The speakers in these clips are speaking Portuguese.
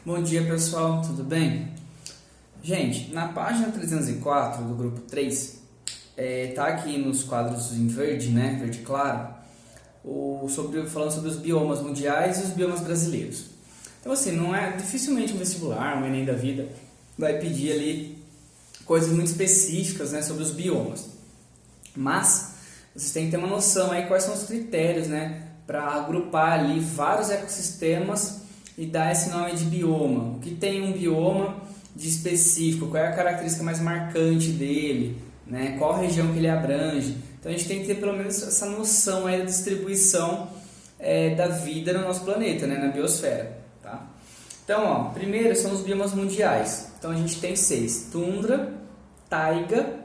Bom dia pessoal, tudo bem? Gente, na página 304 do grupo 3, tá aqui nos quadros em verde, né, verde claro, falando sobre os biomas mundiais e os biomas brasileiros. Então assim, não é dificilmente um vestibular, um Enem da vida, vai pedir ali coisas muito específicas, né, sobre os biomas. Mas vocês têm que ter uma noção aí quais são os critérios, né, para agrupar ali vários ecossistemas e dar esse nome de bioma. O que tem um bioma de específico, qual é a característica mais marcante dele, né? Qual região que ele abrange. Então a gente tem que ter pelo menos essa noção aí da distribuição da vida no nosso planeta, né? Na biosfera. Tá? Então, ó, primeiro são os biomas mundiais. Então a gente tem 6: tundra, taiga,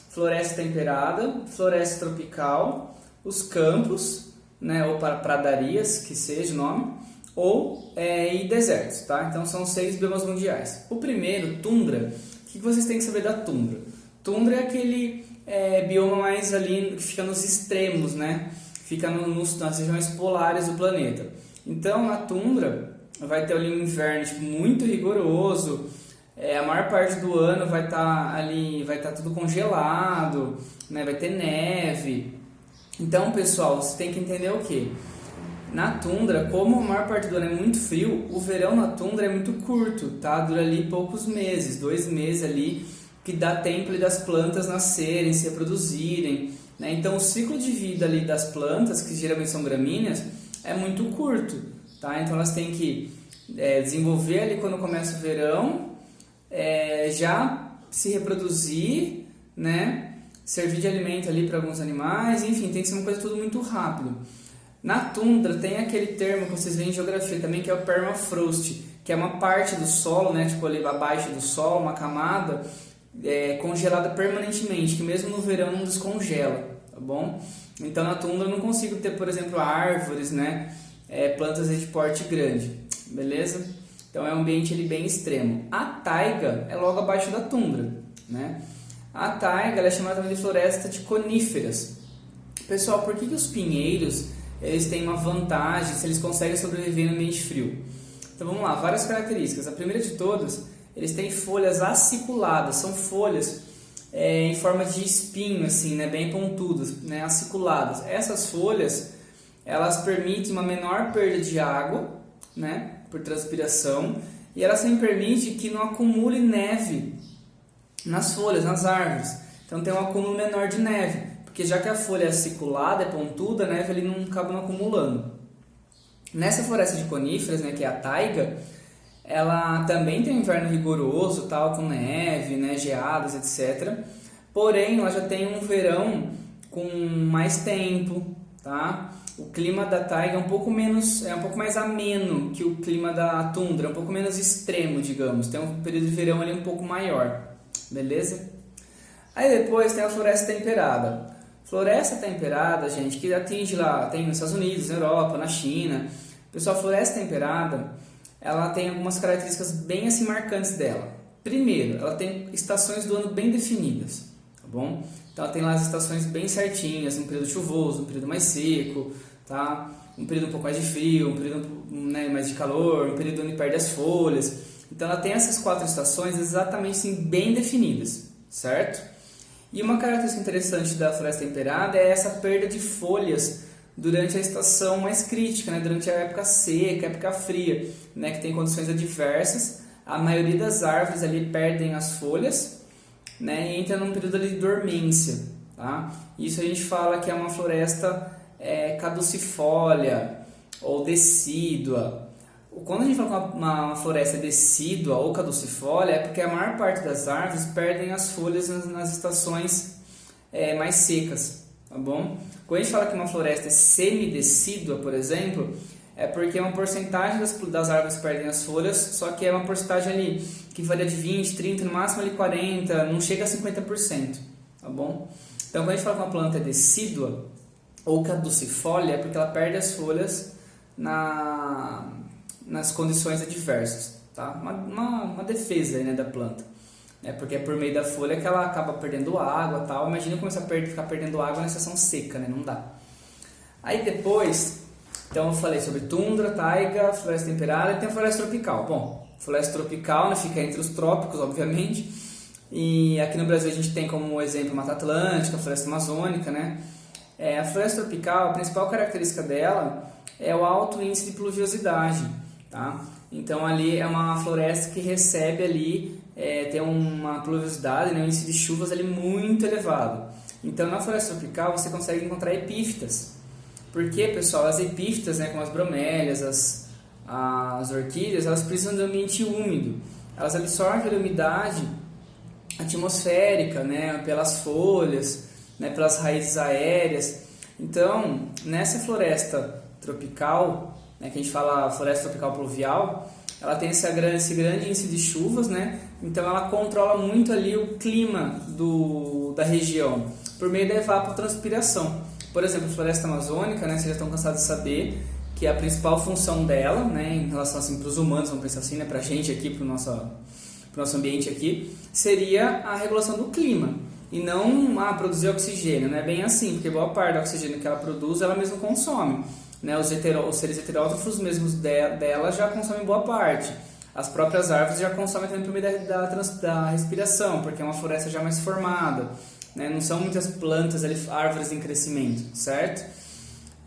floresta temperada, floresta tropical, os campos, né? Ou pradarias, que seja o nome, e desertos, tá? Então são 6 biomas mundiais. O primeiro, tundra. O que vocês têm que saber da tundra? Tundra é aquele bioma mais ali que fica nos extremos, né? Fica nas regiões polares do planeta. Então na tundra vai ter ali um inverno muito rigoroso. A maior parte do ano vai estar tudo congelado, né? Vai ter neve. Então, pessoal, você tem que entender o quê? Na tundra, como a maior parte do ano é muito frio, o verão na tundra é muito curto, tá? Dura ali poucos meses, 2 meses ali, que dá tempo ali das plantas nascerem, se reproduzirem, né? Então o ciclo de vida ali das plantas, que geralmente são gramíneas, é muito curto, tá? Então elas têm que desenvolver ali quando começa o verão, já se reproduzir, né? Servir de alimento ali para alguns animais, enfim, tem que ser uma coisa tudo muito rápido. Na tundra tem aquele termo que vocês veem em geografia também, que é o permafrost, que é uma parte do solo, né, tipo ali abaixo do solo, uma camada congelada permanentemente, que mesmo no verão não descongela, tá bom? Então na tundra eu não consigo ter, por exemplo, árvores, né, plantas de porte grande, beleza? Então é um ambiente ali bem extremo. A taiga é logo abaixo da tundra, né? A taiga ela é chamada também de floresta de coníferas. Pessoal, por que os pinheiros eles têm uma vantagem se eles conseguem sobreviver no ambiente frio? Então vamos lá, várias características. A primeira de todas, eles têm folhas aciculadas, são folhas em forma de espinho, assim, né, bem pontudas, né, aciculadas. Essas folhas, elas permitem uma menor perda de água, né, por transpiração, e elas também permitem que não acumule neve nas folhas, nas árvores. Então tem um acúmulo menor de neve, porque já que a folha é aciculada, é pontuda, a neve ele não acaba acumulando. Nessa floresta de coníferas, né, que é a taiga, ela também tem um inverno rigoroso, tal, com neve, né, geadas, etc. Porém, ela já tem um verão com mais tempo, tá? O clima da taiga é um pouco mais ameno que o clima da tundra, um pouco menos extremo, digamos. Tem um período de verão ali um pouco maior, beleza? Aí depois tem a floresta temperada. Floresta temperada, gente, que atinge lá, tem nos Estados Unidos, na Europa, na China. Pessoal, a floresta temperada, ela tem algumas características bem assim marcantes dela. Primeiro, ela tem estações do ano bem definidas, tá bom? Então ela tem lá as estações bem certinhas, um período chuvoso, um período mais seco, tá? Um período um pouco mais de frio, um período, né, mais de calor, um período onde perde as folhas. Então ela tem essas 4 estações exatamente assim, bem definidas, certo? E uma característica interessante da floresta temperada é essa perda de folhas durante a estação mais crítica, né? Durante a época seca, a época fria, né? Que tem condições adversas. A maioria das árvores ali perdem as folhas, né? E entra num período ali de dormência, tá? Isso a gente fala que é uma floresta caducifólia ou decídua. Quando a gente fala que uma floresta decídua ou caducifólia, é porque a maior parte das árvores perdem as folhas nas estações mais secas, tá bom? Quando a gente fala que uma floresta é semidecídua, por exemplo, é porque uma porcentagem das árvores perdem as folhas, só que é uma porcentagem ali que varia de 20, 30, no máximo ali 40, não chega a 50%, tá bom? Então quando a gente fala que uma planta é decídua ou caducifólia, é porque ela perde as folhas nas condições adversas, tá? Uma defesa aí, né, da planta, porque é por meio da folha que ela acaba perdendo água, tal. Imagina começar a ficar perdendo água na estação seca, né? Não dá. Aí depois Então eu falei sobre tundra, taiga, floresta temperada e tem a floresta tropical. Bom, floresta tropical, né, fica entre os trópicos, obviamente. E aqui no Brasil a gente tem como exemplo a Mata Atlântica, a floresta amazônica, né? A floresta tropical, a principal característica dela é o alto índice de pluviosidade, tá? Então ali é uma floresta que recebe ali, tem uma pluviosidade, né, um índice de chuvas ali muito elevado. Então na floresta tropical você consegue encontrar epífitas. Porque, pessoal, as epífitas, né, como as bromélias, as orquídeas, elas precisam de um ambiente úmido. Elas absorvem a umidade atmosférica, né, pelas folhas, né, pelas raízes aéreas. Então, nessa floresta tropical, né, que a gente fala floresta tropical pluvial, ela tem esse grande índice de chuvas, né? Então ela controla muito ali o clima da região por meio da evapotranspiração. Por exemplo, a floresta amazônica, né, vocês já estão cansados de saber que a principal função dela, né, em relação assim, para os humanos, vamos pensar assim, né, para a gente aqui, para o nosso ambiente aqui, seria a regulação do clima. E não produzir oxigênio, não é bem assim, porque boa parte do oxigênio que ela produz, ela mesma consome. Né? Os seres heterótrofos mesmos dela já consomem boa parte. As próprias árvores já consomem também por meio da respiração, porque é uma floresta já mais formada. Né? Não são muitas plantas, árvores em crescimento, certo?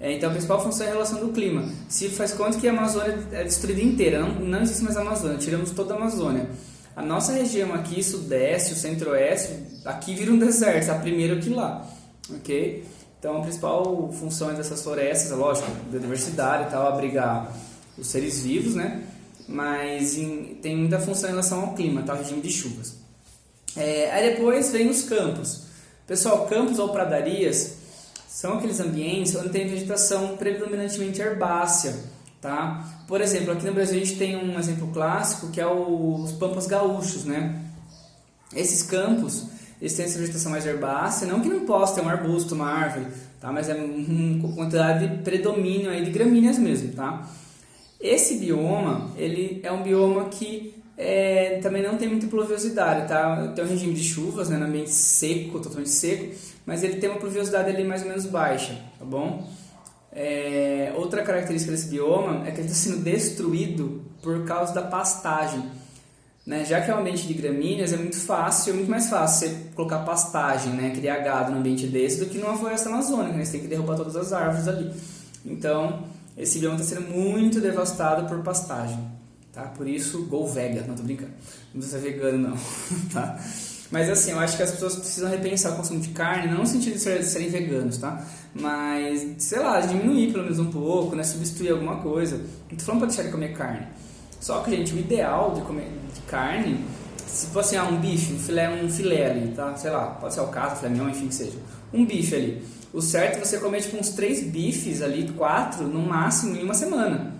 Então a principal função é a relação do clima. Se faz conta que a Amazônia é destruída inteira, não existe mais a Amazônia, tiramos toda a Amazônia. A nossa região aqui, sudeste, o centro-oeste, aqui vira um deserto, tá primeiro que lá, ok? Então a principal função dessas florestas, é lógico, biodiversidade e tal, abrigar os seres vivos, né? Mas tem muita função em relação ao clima, tá? O regime de chuvas. Aí depois vem os campos. Pessoal, campos ou pradarias são aqueles ambientes onde tem vegetação predominantemente herbácea. Tá? Por exemplo, aqui no Brasil a gente tem um exemplo clássico que é os pampas gaúchos, né? Esses campos, eles têm essa vegetação mais herbácea, não que não possa ter um arbusto, uma árvore, tá? Mas é uma quantidade de predomínio aí de gramíneas mesmo, tá? Esse bioma, ele é um bioma que também não tem muita pluviosidade, tá? Tem um regime de chuvas, né, no ambiente seco, totalmente seco, mas ele tem uma pluviosidade ali mais ou menos baixa, tá bom? Outra característica desse bioma é que ele está sendo destruído por causa da pastagem, né? Já que é um ambiente de gramíneas, é muito mais fácil você colocar pastagem, né? Criar gado num ambiente desse do que numa floresta amazônica, né? Você tem que derrubar todas as árvores ali. Então, esse bioma está sendo muito devastado por pastagem, tá? Por isso, go vega, não tô brincando, não precisa ser vegano não, tá? Mas assim, eu acho que as pessoas precisam repensar o consumo de carne, não no sentido de serem veganos, tá? Mas, sei lá, diminuir pelo menos um pouco, né? Substituir alguma coisa. Não tô falando pra deixar de comer carne. Só que, gente, o ideal de comer de carne, se fosse um bife, um filé ali, tá? Sei lá, pode ser alcatra, filé mignon, enfim que seja. Um bife ali. O certo é você comer tipo uns 3 bifes ali, 4 no máximo em uma semana.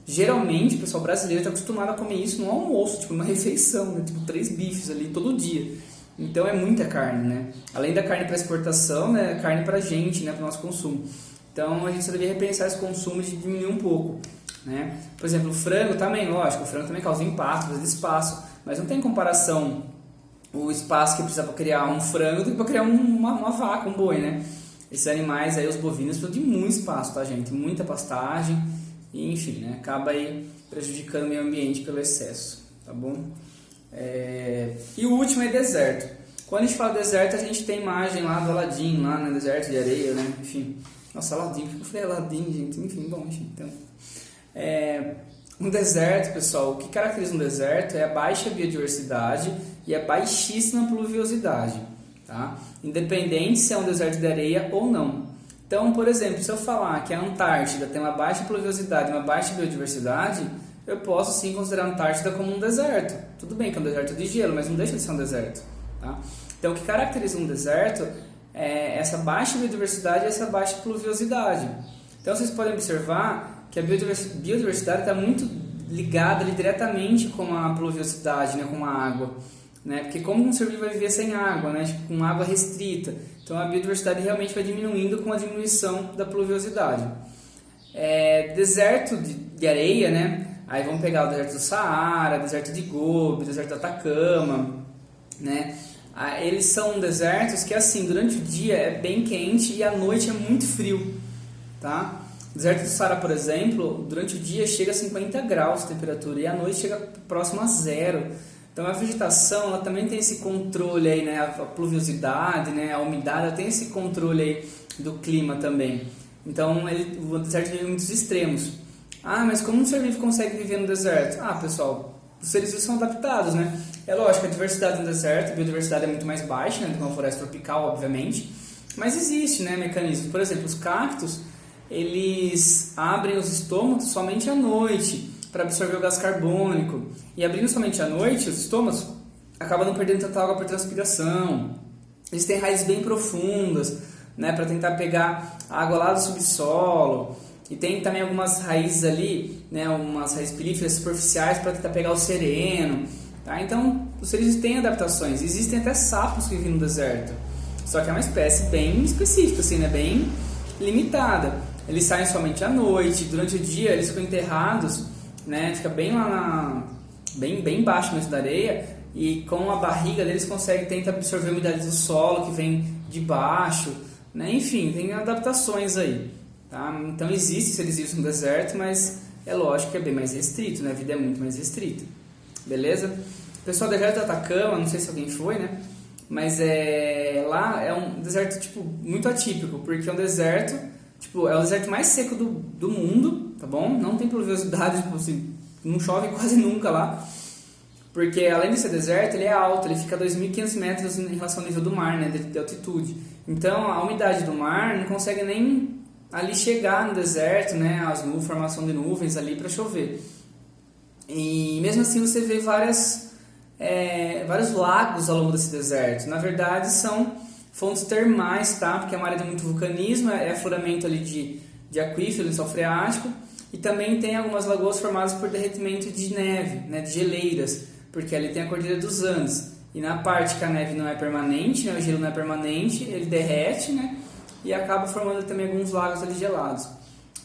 Geralmente, o pessoal brasileiro está acostumado a comer isso no almoço, tipo numa refeição, né? Tipo 3 bifes ali todo dia. Então é muita carne, né? Além da carne para exportação, né? Carne para gente, né? Para o nosso consumo. Então a gente só deveria repensar esse consumo de diminuir um pouco, né? Por exemplo, o frango também, lógico, o frango também causa impacto, precisa de espaço, mas não tem comparação o espaço que precisa para criar um frango do que para criar uma vaca, um boi, né? Esses animais aí, os bovinos, precisam de muito espaço, tá, gente? Muita pastagem. E, enfim, né, acaba aí prejudicando o meio ambiente pelo excesso, tá bom? E o último é deserto. Quando a gente fala deserto, a gente tem imagem lá do Aladim, lá no deserto de areia, né? Enfim, nossa, Aladim, por que eu falei Aladim, gente? Enfim, bom, enfim, então... Um deserto, pessoal, o que caracteriza um deserto é a baixa biodiversidade e a baixíssima pluviosidade, tá? Independente se é um deserto de areia ou não. Então, por exemplo, se eu falar que a Antártida tem uma baixa pluviosidade e uma baixa biodiversidade, eu posso sim considerar a Antártida como um deserto. Tudo bem que é um deserto de gelo, mas não deixa de ser um deserto, tá? Então, o que caracteriza um deserto é essa baixa biodiversidade e essa baixa pluviosidade. Então, vocês podem observar que a biodiversidade está muito ligada ali, diretamente com a pluviosidade, né, com a água. Né? Porque como um ser vivo vai viver sem água, né? Tipo, com água restrita? Então a biodiversidade realmente vai diminuindo com a diminuição da pluviosidade. Deserto de areia, né? Aí vamos pegar o deserto do Saara, deserto de Gobi, deserto do Atacama, né? Eles são desertos que assim, durante o dia é bem quente e à noite é muito frio, tá? O deserto do Saara, por exemplo, durante o dia chega a 50 graus de temperatura e à noite chega próximo a zero. Então a vegetação ela também tem esse controle aí, né? A pluviosidade, né? A umidade, ela tem esse controle aí do clima também. Então o deserto vive muitos extremos. Ah, mas como um ser vivo consegue viver no deserto? Ah, pessoal, os seres vivos são adaptados, né? É lógico, a diversidade no deserto, a biodiversidade é muito mais baixa, né, do que uma floresta tropical, obviamente. Mas existe, né, mecanismos. Por exemplo, os cactos, eles abrem os estômagos somente à noite para absorver o gás carbônico. E abrindo somente à noite, os estômagos acabam não perdendo tanta água por transpiração. Eles têm raízes bem profundas, né, para tentar pegar a água lá do subsolo. E tem também algumas raízes ali, né, umas raízes pilíferas superficiais para tentar pegar o sereno. Tá? Então, os seres têm adaptações. Existem até sapos que vivem no deserto. Só que é uma espécie bem específica, assim, né, bem limitada. Eles saem somente à noite. Durante o dia, eles ficam enterrados, né, fica bem lá bem embaixo mesmo da areia. E com a barriga deles tentam absorver a umidade do solo que vem de baixo. Né? Enfim, tem adaptações aí. Tá? Então existe seres vivos no deserto, mas é lógico que é bem mais restrito, né? A vida é muito mais restrita. Beleza? O pessoal do deserto do Atacama, não sei se alguém foi, né? Mas lá é um deserto tipo, muito atípico, porque é um deserto, tipo, é o deserto mais seco do mundo, tá bom? Não tem pluviosidade, tipo, assim, não chove quase nunca lá. Porque além de ser deserto, ele é alto, ele fica a 2.500 metros em relação ao nível do mar, né? De altitude. Então a umidade do mar não consegue nem ali chegar no deserto, né, formação de nuvens ali para chover. E mesmo assim você vê vários lagos ao longo desse deserto. Na verdade são fontes termais, tá? Porque é uma área de muito vulcanismo, é afloramento ali de aquífero, lençol freático, e também tem algumas lagoas formadas por derretimento de neve, né, de geleiras, porque ali tem a Cordilheira dos Andes. E na parte que a neve não é permanente, né, o gelo não é permanente, ele derrete, né? E acaba formando também alguns lagos ali gelados.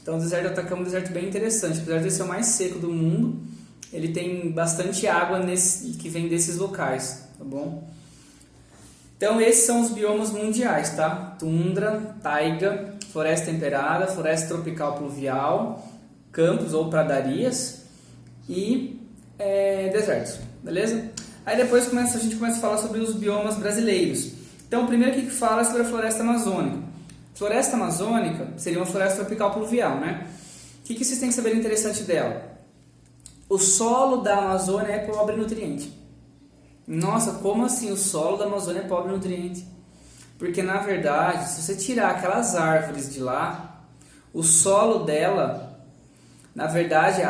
Então o deserto do Atacama é um deserto bem interessante. Apesar de ser o mais seco do mundo, ele tem bastante água que vem desses locais, tá bom? Então esses são os biomas mundiais, tá? Tundra, taiga, floresta temperada, floresta tropical pluvial, campos ou pradarias e desertos, beleza? Aí depois a gente começa a falar sobre os biomas brasileiros. Então o primeiro que fala é sobre a floresta amazônica. Floresta amazônica seria uma floresta tropical pluvial, né? O que vocês têm que saber interessante dela? O solo da Amazônia é pobre em nutriente. Nossa, como assim o solo da Amazônia é pobre em nutriente? Porque na verdade, se você tirar aquelas árvores de lá, o solo dela, na verdade,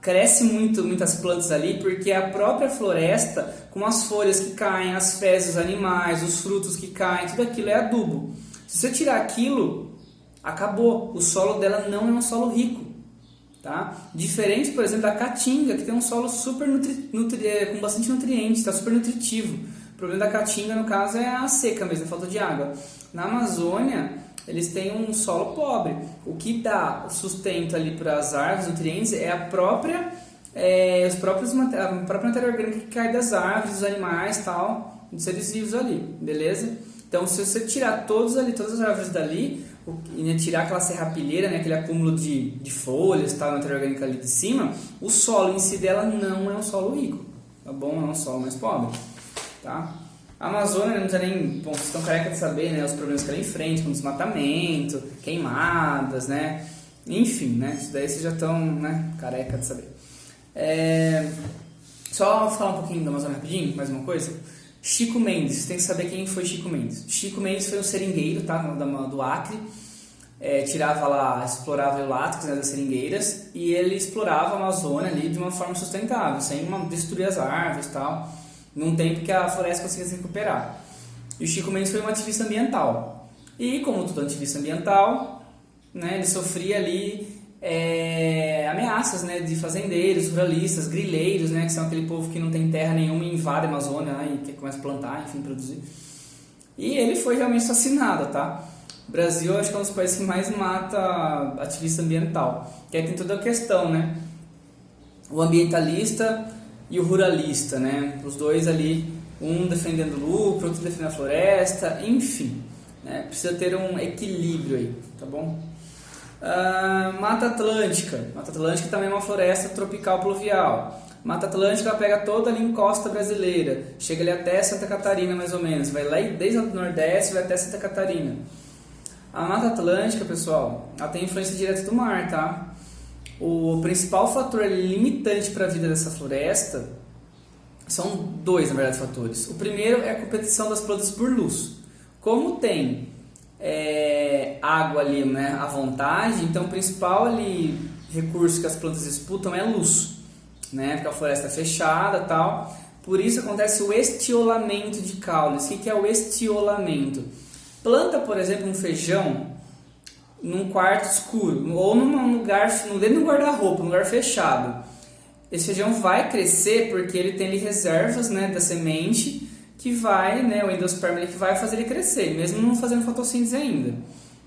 cresce muitas plantas ali, porque a própria floresta, com as folhas que caem, as fezes dos animais, os frutos que caem, tudo aquilo é adubo. Se você tirar aquilo, acabou. O solo dela não é um solo rico, tá? Diferente, por exemplo, da caatinga, que tem um solo super com bastante nutrientes, está super nutritivo. O problema da caatinga, no caso, é a seca mesmo, a falta de água. Na Amazônia, eles têm um solo pobre. O que dá sustento ali para as árvores, nutrientes, é a própria matéria orgânica que cai das árvores, dos animais, tal, dos seres vivos ali, beleza? Então, se você tirar todas as árvores dali, e tirar aquela serrapilheira, né, aquele acúmulo de folhas, tal, matéria orgânica ali de cima, o solo em si dela não é um solo rico, tá bom? É um solo mais pobre, tá? A Amazônia, não precisa nem... Bom, vocês estão careca de saber, né, os problemas que ela enfrenta, com desmatamento, queimadas, né? Enfim, né, isso daí vocês já estão, né, careca de saber. Só falar um pouquinho da Amazônia rapidinho, mais uma coisa. Chico Mendes, você tem que saber quem foi Chico Mendes. Chico Mendes foi um seringueiro, tá, do Acre, explorava o látex, né, das seringueiras, e ele explorava a Amazônia ali de uma forma sustentável, sem destruir as árvores e tal, num tempo que a floresta conseguia se recuperar. E o Chico Mendes foi um ativista ambiental. E como todo ativista ambiental, né, ele sofria ali ameaças, né, de fazendeiros, ruralistas, grileiros, né, que são aquele povo que não tem terra nenhuma e invade a Amazônia, né, e que começa a plantar, enfim, produzir. E ele foi realmente assassinado, tá? O Brasil, acho que é um dos países que mais mata ativista ambiental. Que aí tem toda a questão, né? O ambientalista e o ruralista, né? Os dois ali, um defendendo o lucro, outro defendendo a floresta, enfim, né? Precisa ter um equilíbrio aí, tá bom? Mata Atlântica. Mata Atlântica também é uma floresta tropical pluvial. Mata Atlântica ela pega toda ali em costa brasileira, chega ali até Santa Catarina mais ou menos, vai lá desde o Nordeste vai até Santa Catarina. A Mata Atlântica, pessoal, ela tem influência direta do mar, tá? O principal fator limitante para a vida dessa floresta são dois, na verdade, fatores. O primeiro é a competição das plantas por luz. Como tem água ali, né, à vontade, então o principal ali, recurso que as plantas disputam é luz, né, porque a floresta é fechada e tal. Por isso acontece o estiolamento de caules. O que é o estiolamento? Planta, por exemplo, um feijão num quarto escuro ou num lugar, dentro de um guarda-roupa, num lugar fechado. Esse feijão vai crescer porque ele tem ali reservas, né, da semente que vai, né, o endosperma que vai fazer ele crescer, mesmo não fazendo fotossíntese ainda.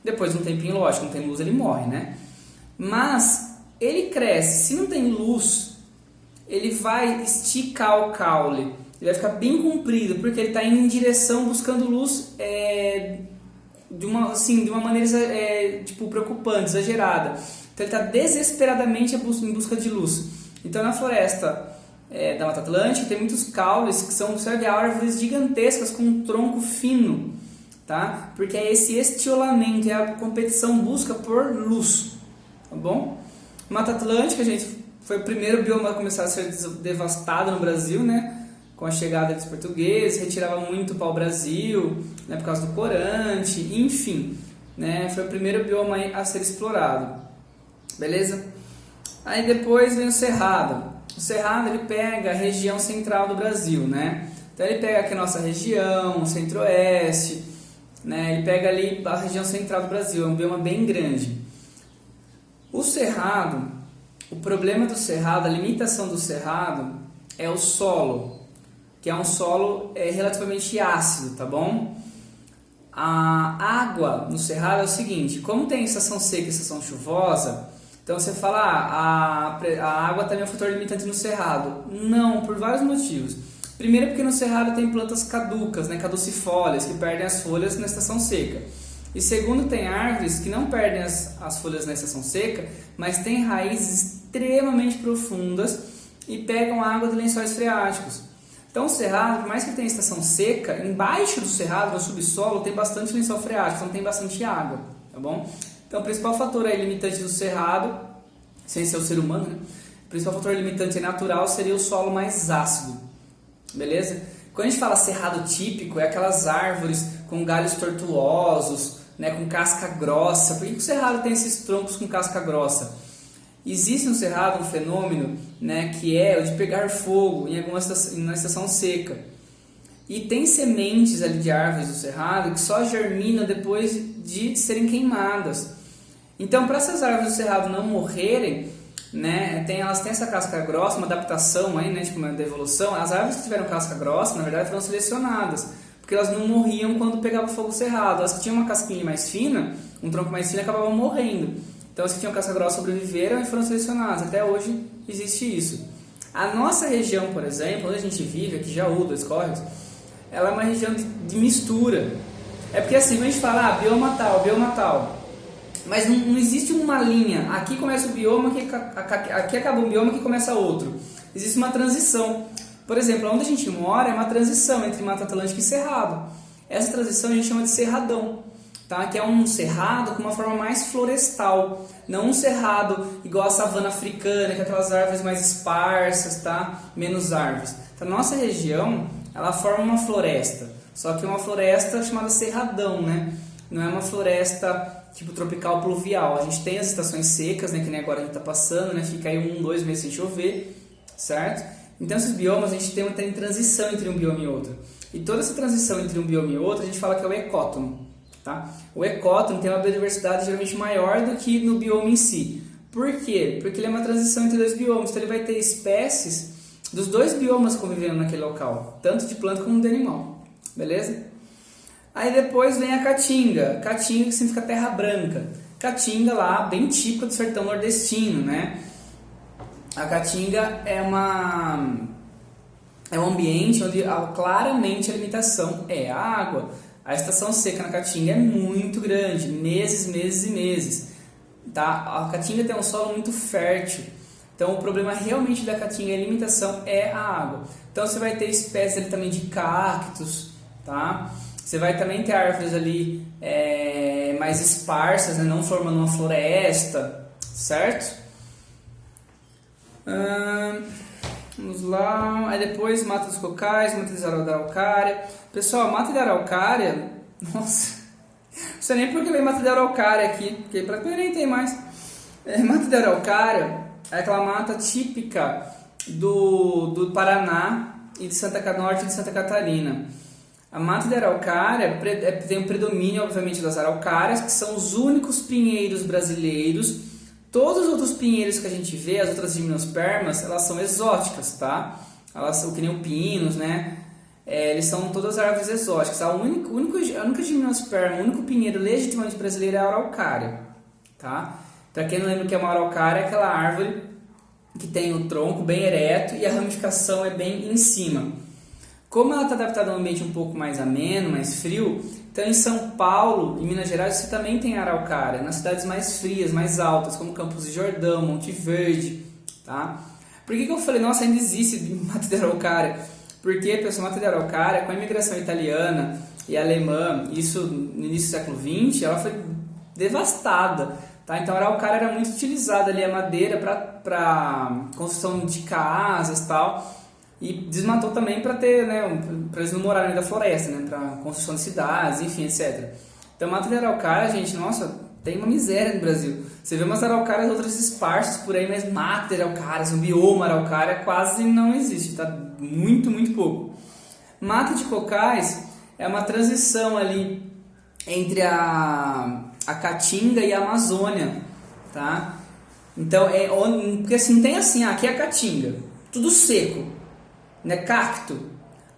Depois de um tempinho, lógico, não tem luz, ele morre, né? Mas ele cresce. Se não tem luz, ele vai esticar o caule, ele vai ficar bem comprido, porque ele está indo em direção, buscando luz de uma maneira tipo, preocupante, exagerada. Então ele está desesperadamente em busca de luz. Então na floresta da Mata Atlântica tem muitos caules que são, serve árvores gigantescas com um tronco fino, tá? Porque é esse estiolamento, é a competição busca por luz, tá bom? Mata Atlântica, gente, foi o primeiro bioma a começar a ser devastado no Brasil, né? Com a chegada dos portugueses, retirava muito pau-brasil, né? Por causa do corante, enfim, né? Foi o primeiro bioma a ser explorado, beleza? Aí depois vem o Cerrado. O Cerrado ele pega a região central do Brasil, né? Então ele pega aqui a nossa região, o centro-oeste, né? Ele pega ali a região central do Brasil, é um bioma bem grande. O Cerrado, o problema do Cerrado, a limitação do Cerrado é o solo, que é um solo relativamente ácido, tá bom? A água no Cerrado é o seguinte, como tem estação seca e estação chuvosa, então você fala, a água também é um fator limitante no Cerrado. Não, por vários motivos. Primeiro porque no Cerrado tem plantas caducas, né, caducifólias, que perdem as folhas na estação seca. E segundo, tem árvores que não perdem as folhas na estação seca, mas têm raízes extremamente profundas e pegam água de lençóis freáticos. Então o Cerrado, por mais que tenha estação seca, embaixo do Cerrado, no subsolo, tem bastante lençol freático, então tem bastante água, tá bom? Então o principal fator aí limitante do Cerrado, sem ser o ser humano, né? O principal fator limitante natural seria o solo mais ácido, beleza? Quando a gente fala cerrado típico, é aquelas árvores com galhos tortuosos, né, com casca grossa. Por que o cerrado tem esses troncos com casca grossa? Existe no cerrado um fenômeno, né, que é o de pegar fogo na estação seca. E tem sementes ali de árvores do cerrado que só germinam depois de serem queimadas. Então, para essas árvores do cerrado não morrerem, né, elas têm essa casca grossa, uma adaptação aí, né, tipo da evolução. As árvores que tiveram casca grossa, na verdade, foram selecionadas, porque elas não morriam quando pegava fogo cerrado. As que tinham uma casquinha mais fina, um tronco mais fino, acabavam morrendo. Então as que tinham casca grossa sobreviveram e foram selecionadas. Até hoje existe isso. A nossa região, por exemplo, onde a gente vive, aqui Jaú, Dois Córregos, ela é uma região de mistura. É porque assim, a gente fala, bioma tal. Mas não existe uma linha, aqui começa o bioma, aqui acaba um bioma, aqui começa outro. Existe uma transição. Por exemplo, onde a gente mora é uma transição entre Mata Atlântica e Cerrado. Essa transição a gente chama de cerradão, tá? Que é um cerrado com uma forma mais florestal, não um cerrado igual a savana africana, que é aquelas árvores mais esparsas, tá? Menos árvores. Então, a nossa região, ela forma uma floresta, só que é uma floresta chamada cerradão, né? Não é uma floresta tipo tropical pluvial. A gente tem as estações secas, né? Que nem agora a gente está passando, né? Fica aí 2 meses sem chover, certo? Então esses biomas a gente tem transição entre um bioma e outro. E toda essa transição entre um bioma e outro a gente fala que é o ecótono, tá? O ecótono tem uma biodiversidade geralmente maior do que no bioma em si. Por quê? Porque ele é uma transição entre 2 biomas. Então ele vai ter espécies dos 2 biomas convivendo naquele local, tanto de planta como de animal, beleza? Aí depois vem a caatinga. Caatinga que significa terra branca. Caatinga lá, bem típica do sertão nordestino, né? A caatinga é um ambiente onde claramente a limitação é a água. A estação seca na caatinga é muito grande, meses e meses. tá? A caatinga tem um solo muito fértil, então o problema realmente da caatinga e alimentação é a água. Então você vai ter espécies ali também de cactos, tá? Você vai também ter árvores ali mais esparsas, né? Não formando uma floresta, certo? Vamos lá, aí depois mata dos cocais, mata da araucária. Pessoal, mata de araucária, nossa, não sei nem porque eu mata de araucária aqui, porque pra mim nem tem mais. Mata de araucária é aquela mata típica do Paraná e de Norte e de Santa Catarina. A mata de araucária tem o predomínio, obviamente, das araucárias, que são os únicos pinheiros brasileiros. Todos os outros pinheiros que a gente vê, as outras gimnospermas, elas são exóticas, tá? Elas são que nem o pinos, né? Eles são todas árvores exóticas. A única gimnosperma, o único pinheiro legitimamente brasileiro é a araucária, tá? Para quem não lembra o que é uma araucária, é aquela árvore que tem o tronco bem ereto e a ramificação é bem em cima. Como ela está adaptada a um ambiente um pouco mais ameno, mais frio, então em São Paulo e Minas Gerais você também tem araucária, nas cidades mais frias, mais altas, como Campos do Jordão, Monte Verde, tá? Por que eu falei, nossa, ainda existe mata de araucária? Porque, pessoal, mata de araucária, com a imigração italiana e alemã, isso no início do século XX, ela foi devastada, tá? Então a araucária era muito utilizada ali, a madeira, para construção de casas e tal. E desmatou também para ter, né, para eles não morarem da floresta, né, para construção de cidades, enfim, etc. Então, mata de araucária, gente, nossa, tem uma miséria no Brasil. Você vê umas araucárias outras esparsas por aí, mas mata de araucárias, um bioma araucária quase não existe, tá? Muito, muito pouco. Mata de cocais é uma transição ali entre a caatinga e a Amazônia, tá? Então, porque assim, tem assim, aqui é a caatinga, tudo seco, né, cacto.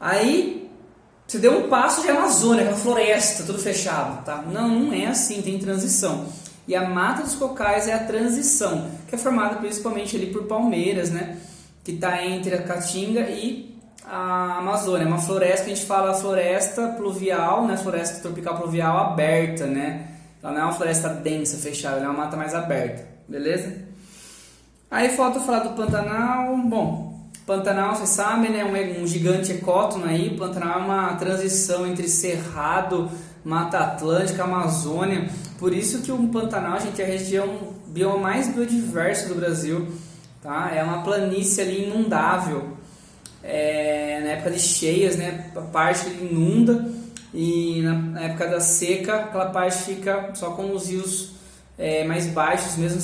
Aí você deu um passo de Amazônia, aquela floresta, tudo fechado, tá? Não é assim, tem transição. E a mata dos cocais é a transição, que é formada principalmente ali por palmeiras, né? Que está entre a caatinga e a Amazônia. É uma floresta que a gente fala floresta pluvial, né? Floresta tropical pluvial aberta, né? Ela não é uma floresta densa, fechada, ela é uma mata mais aberta, beleza? Aí falta falar do Pantanal. Bom, Pantanal, vocês sabem, né, um gigante ecótono aí. Pantanal é uma transição entre Cerrado, Mata Atlântica, Amazônia. Por isso que o Pantanal, gente, é a região bioma mais biodiversa do Brasil, tá? É uma planície ali inundável. Na época de cheias, né, a parte inunda e na época da seca, aquela parte fica só com os rios mais baixos mesmo.